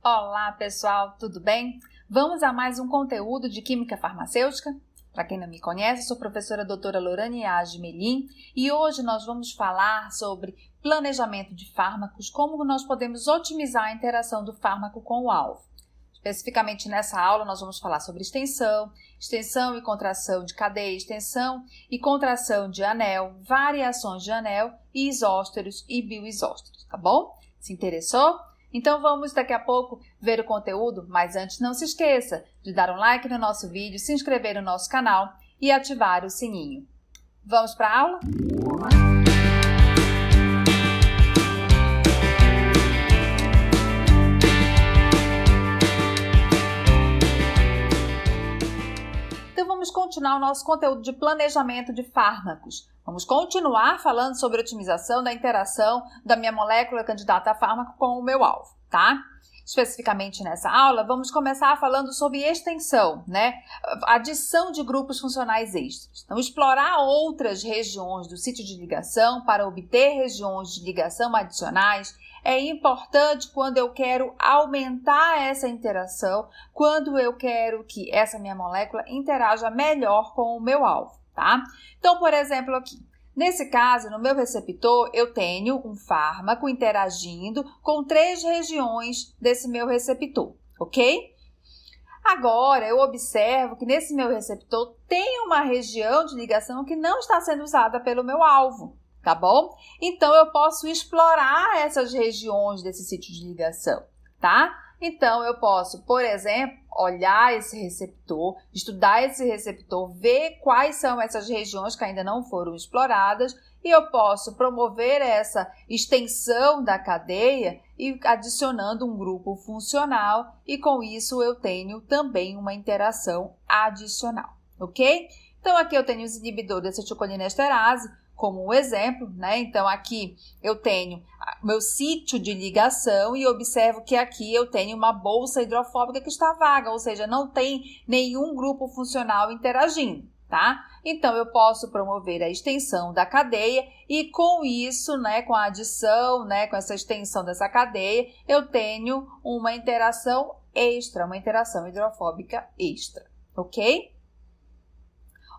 Olá pessoal, tudo bem? Vamos a mais um conteúdo de Química Farmacêutica? Para quem não me conhece, sou a professora doutora Lorane Age Melim e hoje nós vamos falar sobre planejamento de fármacos, como nós podemos otimizar a interação do fármaco com o alvo. Especificamente nessa aula nós vamos falar sobre extensão e contração de cadeia, extensão e contração de anel, variações de anel e isósteros e bioisósteros, tá bom? Se interessou? Então vamos daqui a pouco ver o conteúdo, mas antes não se esqueça de dar um like no nosso vídeo, se inscrever no nosso canal e ativar o sininho. Vamos para a aula? Então vamos continuar o nosso conteúdo de planejamento de fármacos. Vamos continuar falando sobre a otimização da interação da minha molécula candidata a fármaco com o meu alvo, tá? Especificamente nessa aula, vamos começar falando sobre extensão, né? Adição de grupos funcionais extras. Então, explorar outras regiões do sítio de ligação para obter regiões de ligação adicionais é importante quando eu quero aumentar essa interação, quando eu quero que essa minha molécula interaja melhor com o meu alvo, tá? Então, por exemplo, aqui, nesse caso, no meu receptor, eu tenho um fármaco interagindo com 3 regiões desse meu receptor, ok? Agora, eu observo que nesse meu receptor tem uma região de ligação que não está sendo usada pelo meu alvo, tá bom? Então, eu posso explorar essas regiões desse sítio de ligação, tá? Então, eu posso, por exemplo, olhar esse receptor, estudar esse receptor, ver quais são essas regiões que ainda não foram exploradas e eu posso promover essa extensão da cadeia e adicionando um grupo funcional e com isso eu tenho também uma interação adicional, ok? Então, aqui eu tenho os inibidores da acetilcolinesterase como um exemplo, né? Então, aqui eu tenho meu sítio de ligação e observo que aqui eu tenho uma bolsa hidrofóbica que está vaga, ou seja, não tem nenhum grupo funcional interagindo, tá? Então, eu posso promover a extensão da cadeia e com isso, né, com a adição, né, com essa extensão dessa cadeia, eu tenho uma interação extra, uma interação hidrofóbica extra, ok?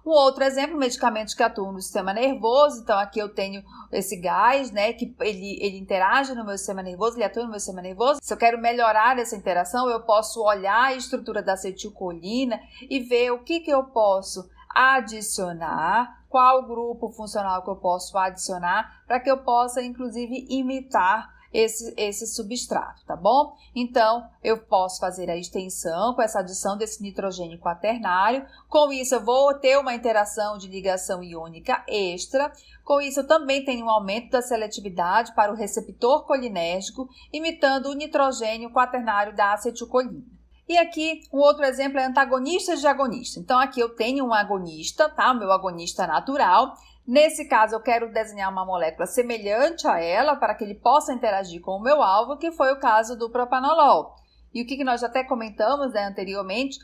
Um outro exemplo, medicamentos que atuam no sistema nervoso. Então, aqui eu tenho esse gás, né, que ele interage no meu sistema nervoso, ele atua no meu sistema nervoso. Se eu quero melhorar essa interação, eu posso olhar a estrutura da acetilcolina e ver o que eu posso adicionar, qual grupo funcional que eu posso adicionar, para que eu possa, inclusive, imitar esse substrato, tá bom? Então, eu posso fazer a extensão com essa adição desse nitrogênio quaternário. Com isso, eu vou ter uma interação de ligação iônica extra. Com isso, eu também tenho um aumento da seletividade para o receptor colinérgico, imitando o nitrogênio quaternário da acetilcolina. E aqui, um outro exemplo é antagonistas de agonista. Então, aqui eu tenho um agonista, tá? O meu agonista natural. Nesse caso, eu quero desenhar uma molécula semelhante a ela para que ele possa interagir com o meu alvo, que foi o caso do propanolol. E o que nós já até comentamos, né, anteriormente,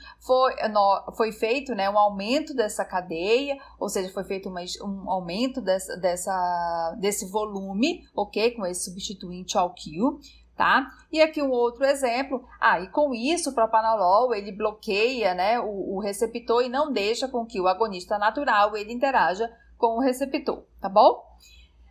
foi feito, né, um aumento dessa cadeia, ou seja, foi feito um aumento desse volume, ok? Com esse substituinte alquil. Tá? E aqui um outro exemplo, e com isso o propanolol ele bloqueia, né, o receptor e não deixa com que o agonista natural ele interaja com o receptor, tá bom?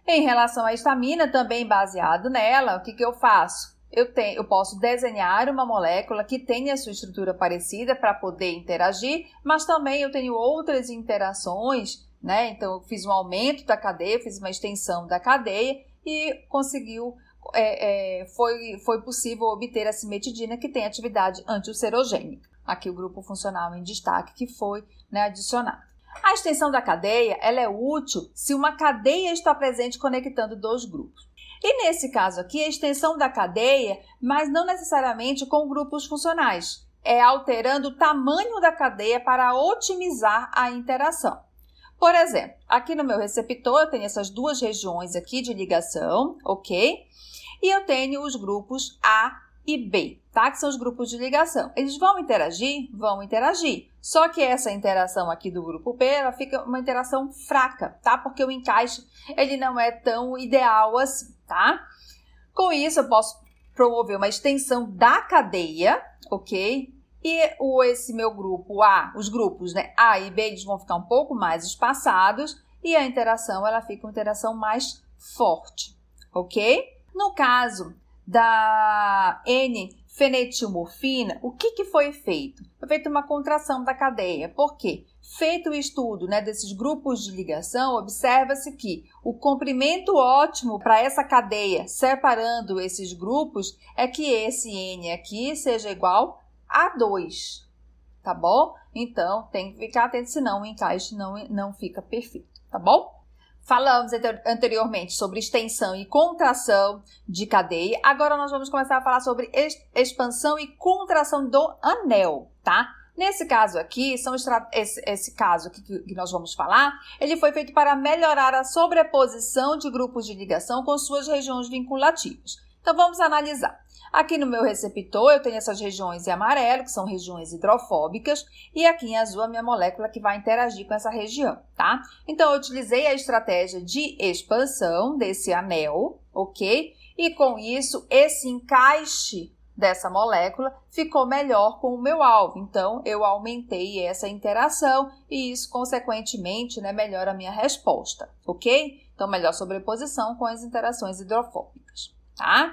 Em relação à histamina, também baseado nela, o que eu faço? Eu posso desenhar uma molécula que tenha sua estrutura parecida para poder interagir, mas também eu tenho outras interações, né? Então eu fiz um aumento da cadeia, fiz uma extensão da cadeia e foi possível obter a cimetidina que tem atividade antiulcerogênica. Aqui o grupo funcional em destaque que foi, né, adicionado. A extensão da cadeia ela é útil se uma cadeia está presente conectando 2 grupos. E nesse caso aqui, a extensão da cadeia, mas não necessariamente com grupos funcionais, é alterando o tamanho da cadeia para otimizar a interação. Por exemplo, aqui no meu receptor eu tenho essas 2 regiões aqui de ligação, ok? E eu tenho os grupos A e B, tá? Que são os grupos de ligação. Eles vão interagir? Vão interagir. Só que essa interação aqui do grupo B, ela fica uma interação fraca, tá? Porque o encaixe, ele não é tão ideal assim, tá? Com isso, eu posso promover uma extensão da cadeia, ok? E esse meu grupo A, os grupos, né, A e B, eles vão ficar um pouco mais espaçados e a interação, ela fica uma interação mais forte, ok? No caso da N-fenetilmorfina, o que foi feito? Foi feita uma contração da cadeia. Por quê? Feito o estudo, né, desses grupos de ligação, observa-se que o comprimento ótimo para essa cadeia, separando esses grupos, é que esse N aqui seja igual a 2, tá bom? Então, tem que ficar atento, senão o encaixe não fica perfeito, tá bom? Falamos anteriormente sobre extensão e contração de cadeia. Agora nós vamos começar a falar sobre expansão e contração do anel, tá? Nesse caso aqui, esse caso que nós vamos falar, ele foi feito para melhorar a sobreposição de grupos de ligação com suas regiões vinculativas. Então, vamos analisar. Aqui no meu receptor, eu tenho essas regiões em amarelo, que são regiões hidrofóbicas, e aqui em azul a minha molécula que vai interagir com essa região, tá? Então, eu utilizei a estratégia de expansão desse anel, ok? E com isso, esse encaixe dessa molécula ficou melhor com o meu alvo. Então, eu aumentei essa interação e isso, consequentemente, né, melhora a minha resposta, ok? Então, melhor sobreposição com as interações hidrofóbicas, tá?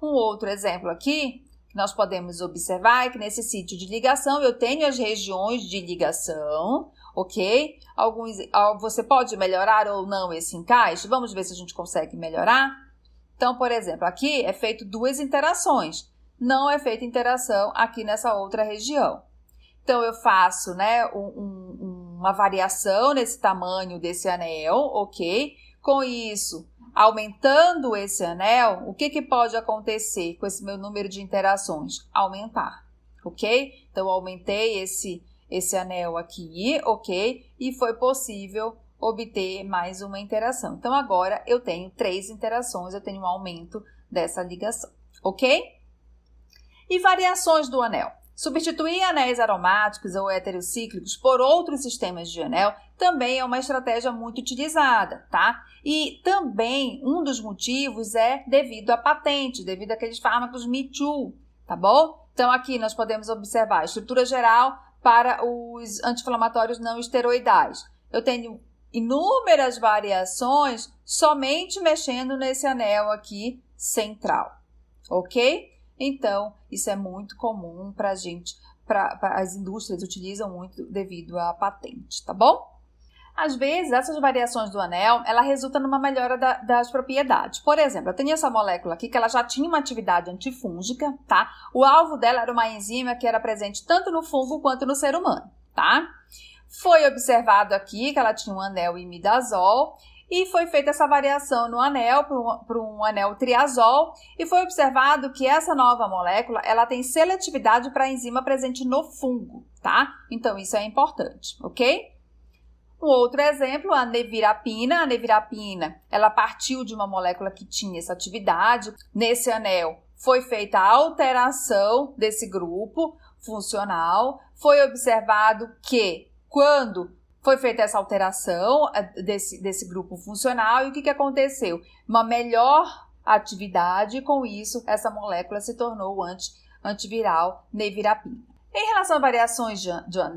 Um outro exemplo aqui que nós podemos observar é que nesse sítio de ligação eu tenho as regiões de ligação, ok? Você pode melhorar ou não esse encaixe? Vamos ver se a gente consegue melhorar? Então, por exemplo, aqui é feito 2 interações, não é feita interação aqui nessa outra região. Então, eu faço, né, uma variação nesse tamanho desse anel, ok? Com isso, aumentando esse anel, o que pode acontecer com esse meu número de interações? Aumentar, ok? Então, eu aumentei esse anel aqui, ok? E foi possível obter mais uma interação. Então, agora eu tenho 3 interações, eu tenho um aumento dessa ligação, ok? E variações do anel. Substituir anéis aromáticos ou heterocíclicos por outros sistemas de anel também é uma estratégia muito utilizada, tá? E também um dos motivos é devido à patente, devido àqueles fármacos Me Too, tá bom? Então aqui nós podemos observar a estrutura geral para os anti-inflamatórios não esteroidais. Eu tenho inúmeras variações somente mexendo nesse anel aqui central, ok? Então, isso é muito comum para a gente, as indústrias utilizam muito devido à patente, tá bom? Às vezes, essas variações do anel, ela resulta numa melhora das propriedades. Por exemplo, eu tenho essa molécula aqui que ela já tinha uma atividade antifúngica, tá? O alvo dela era uma enzima que era presente tanto no fungo quanto no ser humano, tá? Foi observado aqui que ela tinha um anel imidazol, e foi feita essa variação no anel para um anel triazol e foi observado que essa nova molécula ela tem seletividade para a enzima presente no fungo, tá? Então, isso é importante, ok? Um outro exemplo, a nevirapina. A nevirapina, ela partiu de uma molécula que tinha essa atividade. Nesse anel foi feita a alteração desse grupo funcional. Foi observado que quando foi feita essa alteração desse grupo funcional e o que aconteceu? Uma melhor atividade e com isso essa molécula se tornou o antiviral nevirapina. Em relação a variações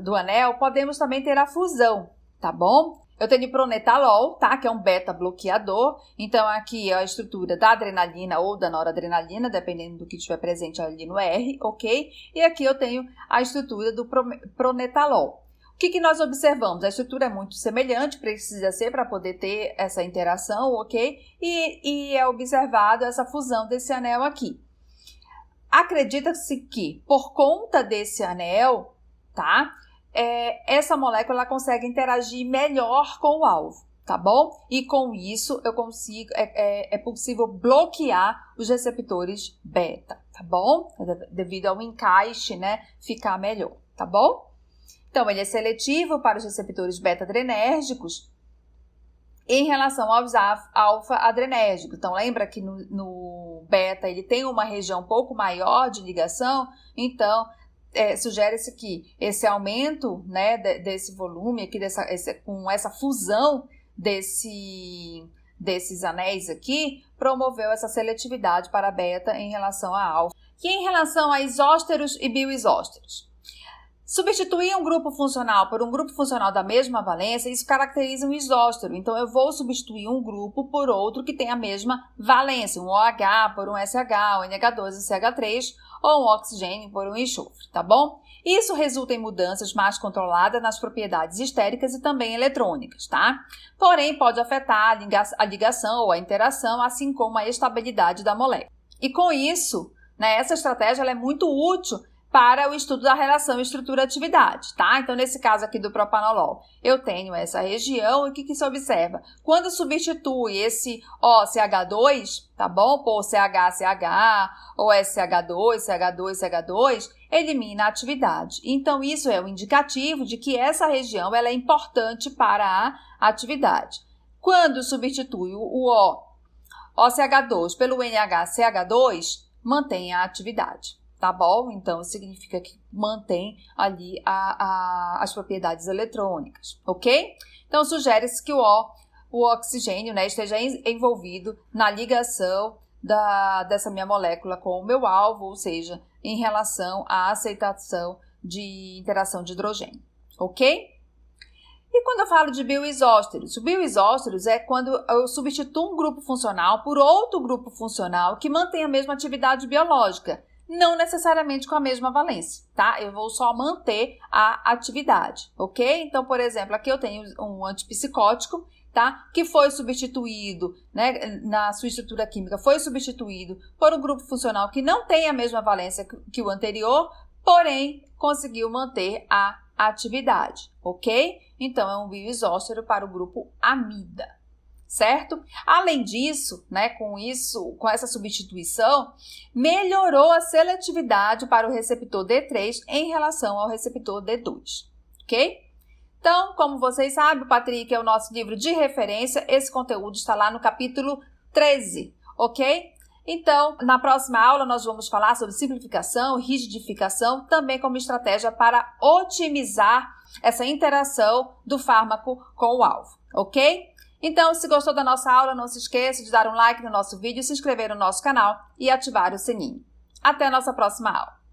do anel, podemos também ter a fusão, tá bom? Eu tenho pronetalol, tá? Que é um beta-bloqueador. Então, aqui é a estrutura da adrenalina ou da noradrenalina, dependendo do que estiver presente ali no R, ok? E aqui eu tenho a estrutura do pronetalol. O que nós observamos? A estrutura é muito semelhante, precisa ser para poder ter essa interação, ok? E é observado essa fusão desse anel aqui. Acredita-se que, por conta desse anel, tá? Essa molécula ela consegue interagir melhor com o alvo, tá bom? E com isso, é possível bloquear os receptores beta, tá bom? Devido ao encaixe, né? Ficar melhor, tá bom? Então, ele é seletivo para os receptores beta-adrenérgicos em relação aos alfa-adrenérgicos. Então, lembra que no beta ele tem uma região um pouco maior de ligação? Então, sugere-se que esse aumento, né, desse volume aqui, com essa fusão desse desses anéis aqui promoveu essa seletividade para beta em relação a alfa. E em relação a isósteros e bioisósteros? Substituir um grupo funcional por um grupo funcional da mesma valência, isso caracteriza um isóstero. Então, eu vou substituir um grupo por outro que tem a mesma valência, um OH por um SH, um NH2 e CH3, ou um oxigênio por um enxofre, tá bom? Isso resulta em mudanças mais controladas nas propriedades estéricas e também eletrônicas, tá? Porém, pode afetar a ligação ou a interação, assim como a estabilidade da molécula. E com isso, né, essa estratégia ela é muito útil para o estudo da relação estrutura-atividade, tá? Então, nesse caso aqui do propanolol, eu tenho essa região e o que se observa? Quando substitui esse OCH2, tá bom? Por CHCH ou SH2, CH2, CH2, elimina a atividade. Então, isso é um indicativo de que essa região ela é importante para a atividade. Quando substitui o OCH2 pelo NHCH2, mantém a atividade. Tá bom? Então, significa que mantém ali as propriedades eletrônicas, ok? Então, sugere-se que o oxigênio, né, esteja envolvido na ligação dessa minha molécula com o meu alvo, ou seja, em relação à aceitação de interação de hidrogênio, ok? E quando eu falo de bioisósteros? O bioisósteros é quando eu substituo um grupo funcional por outro grupo funcional que mantém a mesma atividade biológica, não necessariamente com a mesma valência, tá? Eu vou só manter a atividade, ok? Então, por exemplo, aqui eu tenho um antipsicótico, tá? Que foi substituído, né? Na sua estrutura química, foi substituído por um grupo funcional que não tem a mesma valência que o anterior, porém, conseguiu manter a atividade, ok? Então, é um bioisóstero para o grupo amida. Certo? Além disso, né, com essa substituição, melhorou a seletividade para o receptor D3 em relação ao receptor D2, ok? Então, como vocês sabem, o Patrick é o nosso livro de referência, esse conteúdo está lá no capítulo 13, ok? Então, na próxima aula nós vamos falar sobre simplificação, rigidificação, também como estratégia para otimizar essa interação do fármaco com o alvo, ok? Então, se gostou da nossa aula, não se esqueça de dar um like no nosso vídeo, se inscrever no nosso canal e ativar o sininho. Até a nossa próxima aula!